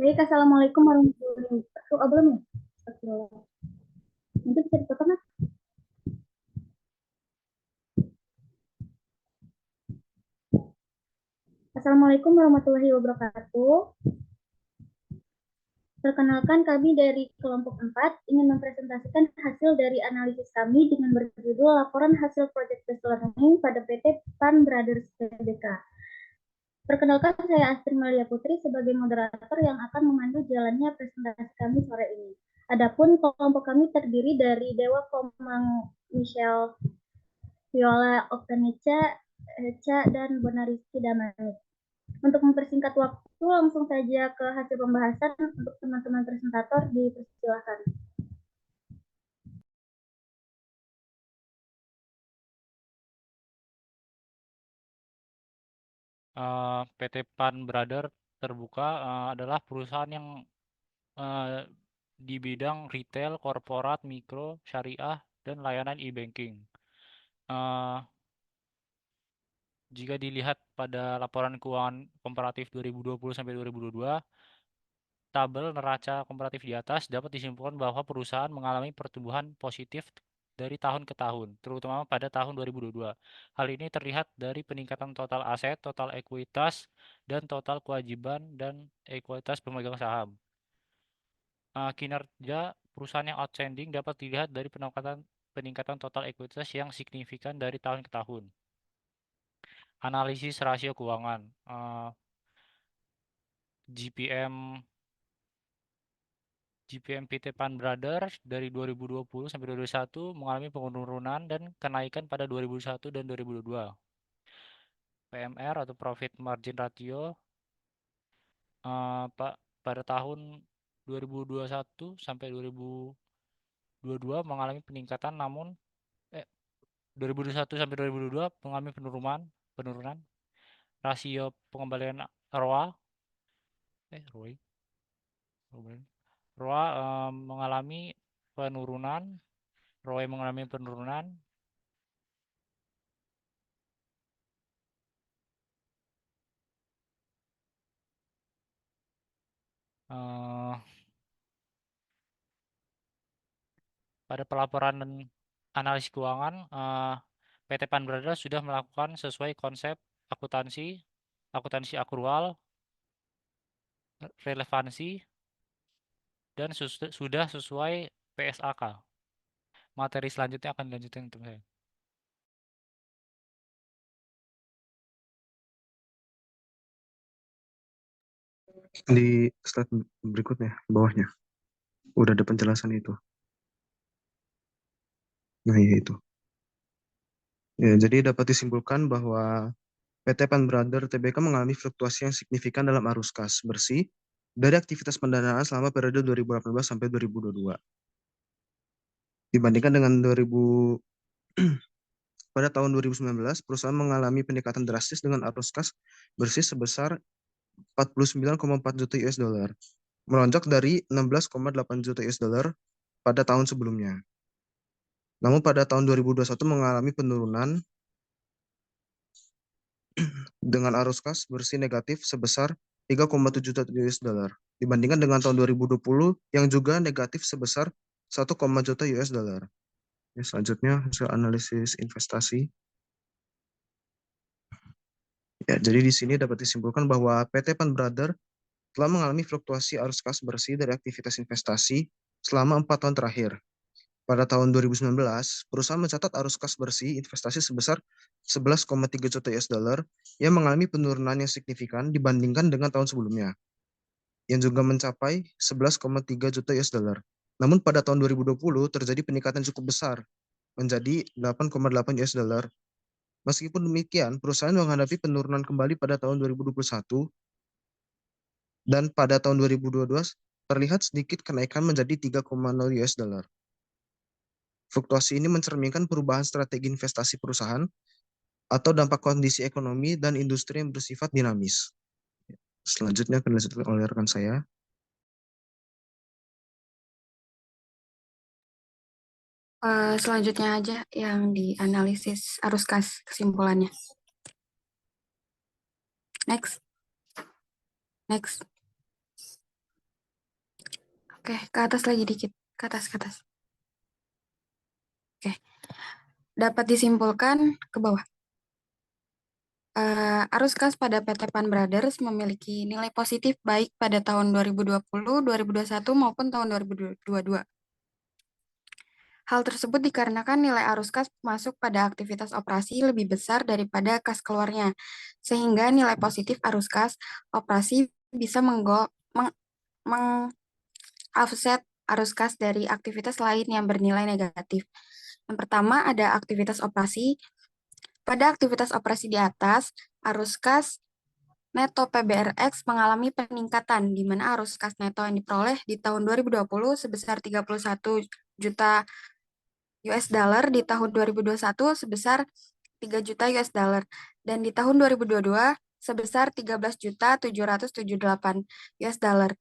Baik, Assalamualaikum warahmatullahi wabarakatuh. Oh, belum ya? Astagfirullah. Nanti bisa ditutup, Mas. Assalamualaikum warahmatullahi wabarakatuh. Perkenalkan, kami dari kelompok 4 ingin mempresentasikan hasil dari analisis kami dengan berjudul Laporan Hasil Project Based Learning pada PT Pan Brothers Tbk. Perkenalkan, saya Astrid Malia Putri sebagai moderator yang akan memandu jalannya presentasi kami sore ini. Adapun kelompok kami terdiri dari Dewa Komang Michelle, Viola Oktanica, Eca, dan Bonariski Damanik. Untuk mempersingkat waktu, langsung saja ke hasil pembahasan. Untuk teman-teman presentator, dipersilakan. PT Pan Brother Terbuka adalah perusahaan yang di bidang retail, korporat, mikro, syariah, dan layanan e-banking. Jika dilihat pada laporan keuangan komparatif 2020 sampai 2022, tabel neraca komparatif di atas dapat disimpulkan bahwa perusahaan mengalami pertumbuhan positif dari tahun ke tahun, terutama pada tahun 2022. Hal ini terlihat dari peningkatan total aset, total ekuitas, dan total kewajiban dan ekuitas pemegang saham. Kinerja perusahaan yang outstanding dapat dilihat dari peningkatan total ekuitas yang signifikan dari tahun ke tahun. Analisis rasio keuangan, GPM PT Pan Brothers dari 2020 sampai 2021 mengalami penurunan dan kenaikan pada 2021 dan 2022. PMR atau Profit Margin Ratio pada tahun 2021 sampai 2022 mengalami peningkatan, namun 2021 sampai 2022 mengalami penurunan. Rasio pengembalian ROA mengalami penurunan. ROE mengalami penurunan. Pada pelaporan dan analisis keuangan, PT Pan Brothers sudah melakukan sesuai konsep akuntansi akrual, relevansi, dan sudah sesuai PSAK. Materi selanjutnya akan dilanjutkan teman saya. Di slide berikutnya, bawahnya, udah ada penjelasan itu. Nah, ya itu. Ya, jadi dapat disimpulkan bahwa PT Pan Brother Tbk mengalami fluktuasi yang signifikan dalam arus kas bersih dari aktivitas pendanaan selama periode 2018 sampai 2022. Dibandingkan dengan pada tahun 2019, perusahaan mengalami peningkatan drastis dengan arus kas bersih sebesar 49,4 juta US dollar, melonjak dari 16,8 juta US dollar pada tahun sebelumnya. Namun pada tahun 2021 mengalami penurunan dengan arus kas bersih negatif sebesar 3,7 juta US dollar dibandingkan dengan tahun 2020 yang juga negatif sebesar 1, juta US dollar. Ya, selanjutnya hasil analisis investasi. Ya, jadi di sini dapat disimpulkan bahwa PT Pan Brother telah mengalami fluktuasi arus kas bersih dari aktivitas investasi selama 4 tahun terakhir. Pada tahun 2019, perusahaan mencatat arus kas bersih investasi sebesar 11,3 juta US dollar yang mengalami penurunan yang signifikan dibandingkan dengan tahun sebelumnya, yang juga mencapai 11,3 juta US dollar. Namun pada tahun 2020 terjadi peningkatan cukup besar menjadi 8,8 US dollar. Meskipun demikian, perusahaan menghadapi penurunan kembali pada tahun 2021 dan pada tahun 2022 terlihat sedikit kenaikan menjadi 3,0 US dollar. Fluktuasi ini mencerminkan perubahan strategi investasi perusahaan atau dampak kondisi ekonomi dan industri yang bersifat dinamis. Selanjutnya akan dilanjutkan oleh rekan saya. Selanjutnya aja yang dianalisis arus kas kesimpulannya. Next. Oke, ke atas lagi dikit. Ke atas, ke atas. Oke. Dapat disimpulkan ke bawah. Arus kas pada PT Pan Brothers memiliki nilai positif baik pada tahun 2020, 2021 maupun tahun 2022. Hal tersebut dikarenakan nilai arus kas masuk pada aktivitas operasi lebih besar daripada kas keluarnya, sehingga nilai positif arus kas operasi bisa meng-offset arus kas dari aktivitas lain yang bernilai negatif. Yang pertama ada aktivitas operasi. Pada aktivitas operasi di atas, arus kas neto PBRX mengalami peningkatan, di mana arus kas neto yang diperoleh di tahun 2020 sebesar 31 juta US dollar, di tahun 2021 sebesar 3 juta US dollar, dan di tahun 2022 sebesar 13.778 US dollar.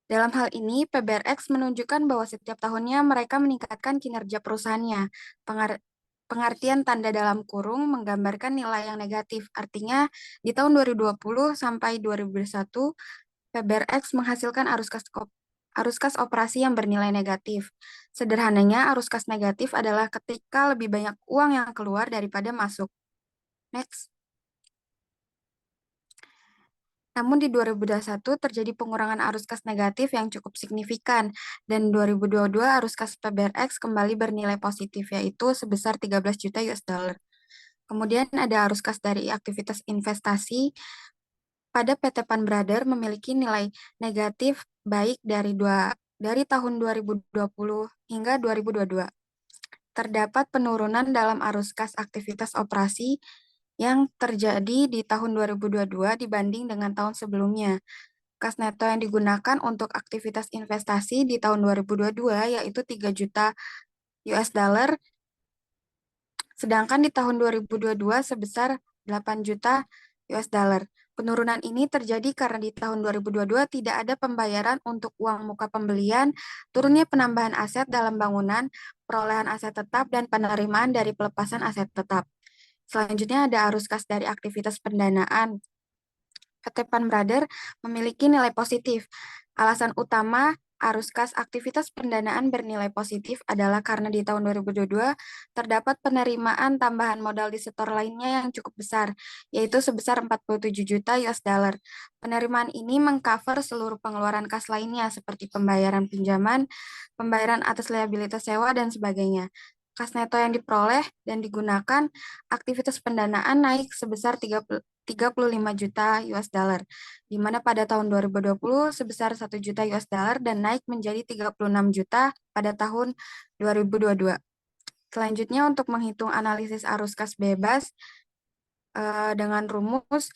Dalam hal ini, PBRX menunjukkan bahwa setiap tahunnya mereka meningkatkan kinerja perusahaannya. Pengertian tanda dalam kurung menggambarkan nilai yang negatif. Artinya, di tahun 2020 sampai 2021, PBRX menghasilkan arus kas operasi yang bernilai negatif. Sederhananya, arus kas negatif adalah ketika lebih banyak uang yang keluar daripada masuk. Next. Namun di 2021 terjadi pengurangan arus kas negatif yang cukup signifikan, dan 2022 arus kas PBRX kembali bernilai positif, yaitu sebesar 13 juta US dollar. Kemudian ada arus kas dari aktivitas investasi. Pada PT Pan Brothers memiliki nilai negatif baik dari tahun 2020 hingga 2022. Terdapat penurunan dalam arus kas aktivitas operasi yang terjadi di tahun 2022 dibanding dengan tahun sebelumnya. Kas neto yang digunakan untuk aktivitas investasi di tahun 2022 yaitu 3 juta US dollar, sedangkan di tahun 2022 sebesar 8 juta US dollar. Penurunan ini terjadi karena di tahun 2022 tidak ada pembayaran untuk uang muka pembelian, turunnya penambahan aset dalam bangunan, perolehan aset tetap, dan penerimaan dari pelepasan aset tetap. Selanjutnya ada arus kas dari aktivitas pendanaan. PT Pan Brothers memiliki nilai positif. Alasan utama arus kas aktivitas pendanaan bernilai positif adalah karena di tahun 2022 terdapat penerimaan tambahan modal di sektor lainnya yang cukup besar, yaitu sebesar 47 juta US dollar. Penerimaan ini mengcover seluruh pengeluaran kas lainnya seperti pembayaran pinjaman, pembayaran atas liabilitas sewa, dan sebagainya. Kas neto yang diperoleh dan digunakan aktivitas pendanaan naik sebesar 35 juta US dollar, di mana pada tahun 2020 sebesar 1 juta US dollar dan naik menjadi 36 juta pada tahun 2022. Selanjutnya untuk menghitung analisis arus kas bebas dengan rumus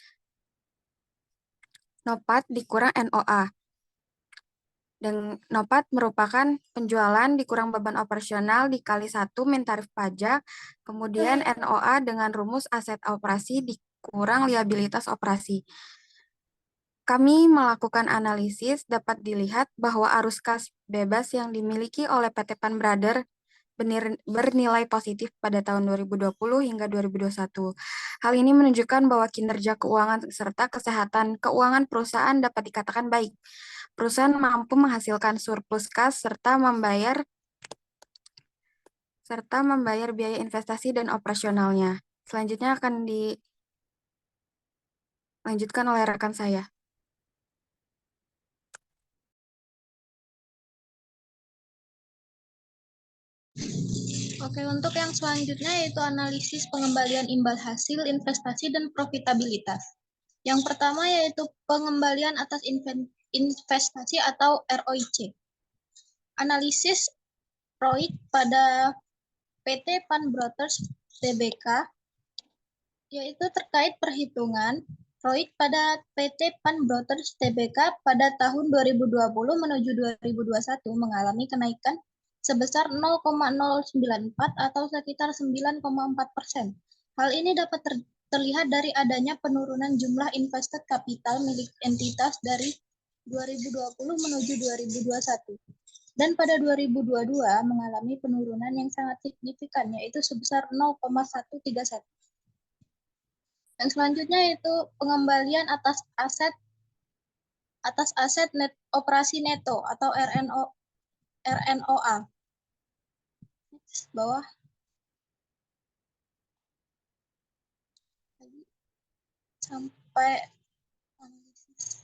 NOPAT dikurang NOA. Dan NOPAT merupakan penjualan dikurang beban operasional dikali 1 min tarif pajak, kemudian NOA dengan rumus aset operasi dikurang liabilitas operasi. Kami melakukan analisis, dapat dilihat bahwa arus kas bebas yang dimiliki oleh PT Pan Brothers bernilai positif pada tahun 2020 hingga 2021. Hal ini menunjukkan bahwa kinerja keuangan serta kesehatan keuangan perusahaan dapat dikatakan baik. Perusahaan mampu menghasilkan surplus kas serta membayar biaya investasi dan operasionalnya. Selanjutnya akan dilanjutkan oleh rekan saya. Oke, untuk yang selanjutnya yaitu analisis pengembalian imbal hasil investasi dan profitabilitas. Yang pertama yaitu pengembalian atas investasi atau ROIC. Analisis ROIC pada PT Pan Brothers Tbk yaitu terkait perhitungan ROIC pada PT Pan Brothers Tbk pada tahun 2020 menuju 2021 mengalami kenaikan sebesar 0,094 atau sekitar 9,4%. Hal ini dapat terlihat dari adanya penurunan jumlah invested capital milik entitas dari 2020 menuju 2021. Dan pada 2022 mengalami penurunan yang sangat signifikan, yaitu sebesar 0,131. Yang selanjutnya yaitu pengembalian atas aset net operasi neto atau RNOA. Next, bawah. Sampai analisis.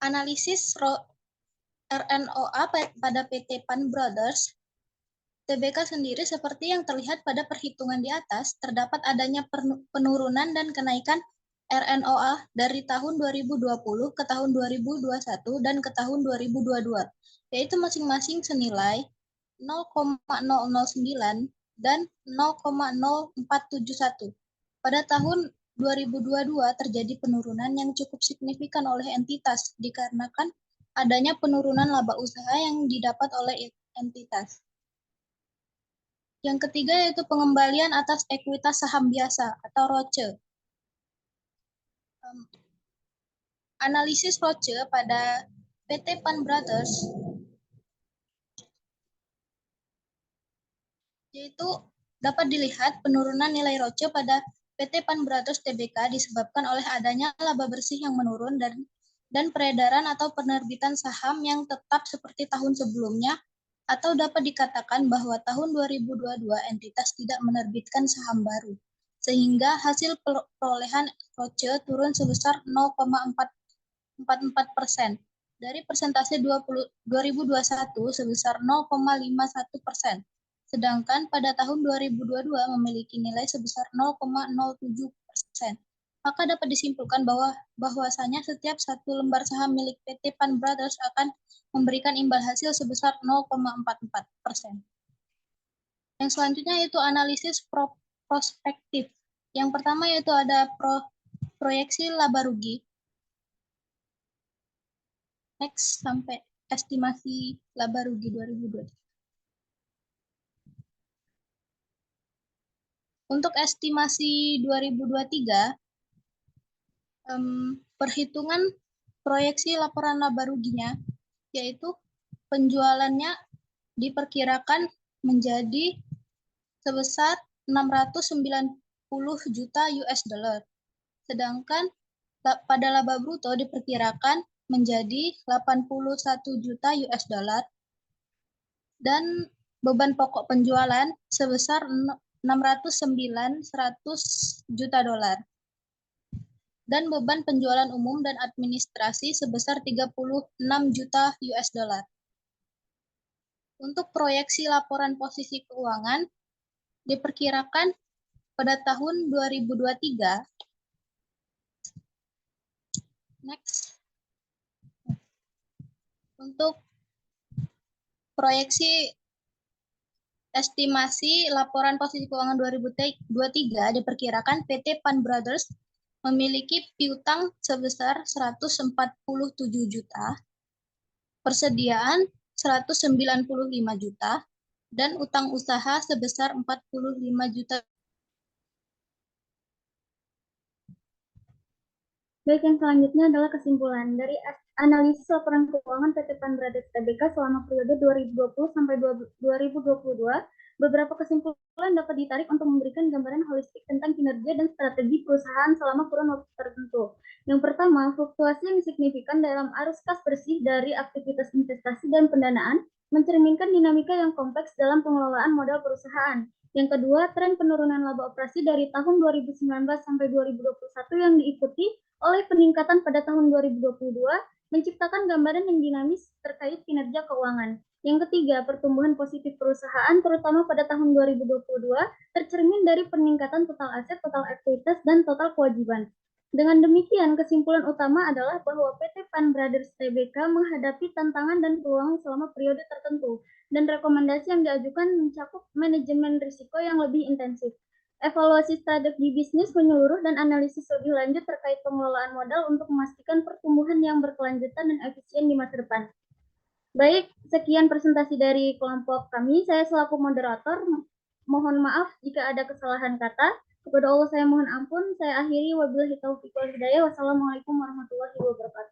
Analisis RNOA pada PT Pan Brothers TBK sendiri seperti yang terlihat pada perhitungan di atas, terdapat adanya penurunan dan kenaikan RNOA dari tahun 2020 ke tahun 2021 dan ke tahun 2022, yaitu masing-masing senilai 0,009 dan 0,0471. Pada tahun 2022 terjadi penurunan yang cukup signifikan oleh entitas dikarenakan adanya penurunan laba usaha yang didapat oleh entitas. Yang ketiga yaitu pengembalian atas ekuitas saham biasa atau ROCE. Analisis ROCE pada PT Pan Brothers yaitu dapat dilihat penurunan nilai ROCE pada PT Pan Brothers Tbk disebabkan oleh adanya laba bersih yang menurun dan peredaran atau penerbitan saham yang tetap seperti tahun sebelumnya, atau dapat dikatakan bahwa tahun 2022 entitas tidak menerbitkan saham baru, sehingga hasil perolehan ROCE turun sebesar 0,44% dari persentase 2021 sebesar 0,51%. Sedangkan pada tahun 2022 memiliki nilai sebesar 0,07%. Maka dapat disimpulkan bahwasanya setiap satu lembar saham milik PT Pan Brothers akan memberikan imbal hasil sebesar 0,44%. Yang selanjutnya yaitu analisis prospektif. Yang pertama yaitu ada proyeksi laba rugi. Next, sampai estimasi laba rugi 2023. Untuk estimasi 2023, perhitungan proyeksi laporan laba ruginya, yaitu penjualannya diperkirakan menjadi sebesar 690 juta US dollar. Sedangkan pada laba bruto diperkirakan menjadi 81 juta US dollar. Dan beban pokok penjualan sebesar 100 juta dolar. Dan beban penjualan umum dan administrasi sebesar 36 juta US dollar. Untuk proyeksi laporan posisi keuangan diperkirakan pada tahun 2023. Next. Untuk proyeksi estimasi laporan posisi keuangan 2023 diperkirakan PT Pan Brothers memiliki piutang sebesar 147 juta, persediaan 195 juta, dan utang usaha sebesar 45 juta. Baik, yang selanjutnya adalah kesimpulan dari analisis laporan keuangan PT Pan Brothers Tbk selama periode 2020 sampai 2022. Beberapa kesimpulan dapat ditarik untuk memberikan gambaran holistik tentang kinerja dan strategi perusahaan selama kurun waktu tertentu. Yang pertama, fluktuasi yang signifikan dalam arus kas bersih dari aktivitas investasi dan pendanaan mencerminkan dinamika yang kompleks dalam pengelolaan modal perusahaan. Yang kedua, tren penurunan laba operasi dari tahun 2019 sampai 2021 yang diikuti oleh peningkatan pada tahun 2022 menciptakan gambaran yang dinamis terkait kinerja keuangan. Yang ketiga, pertumbuhan positif perusahaan terutama pada tahun 2022 tercermin dari peningkatan total aset, total ekuitas, dan total kewajiban. Dengan demikian, kesimpulan utama adalah bahwa PT Pan Brothers Tbk menghadapi tantangan dan peluang selama periode tertentu, dan rekomendasi yang diajukan mencakup manajemen risiko yang lebih intensif, evaluasi strategi bisnis menyeluruh, dan analisis lebih lanjut terkait pengelolaan modal untuk memastikan pertumbuhan yang berkelanjutan dan efisien di masa depan. Baik, sekian presentasi dari kelompok kami. Saya selaku moderator, mohon maaf jika ada kesalahan kata. Kepada Allah saya mohon ampun. Saya akhiri, wabillahi taufiq wal hidayah. Wassalamualaikum warahmatullahi wabarakatuh.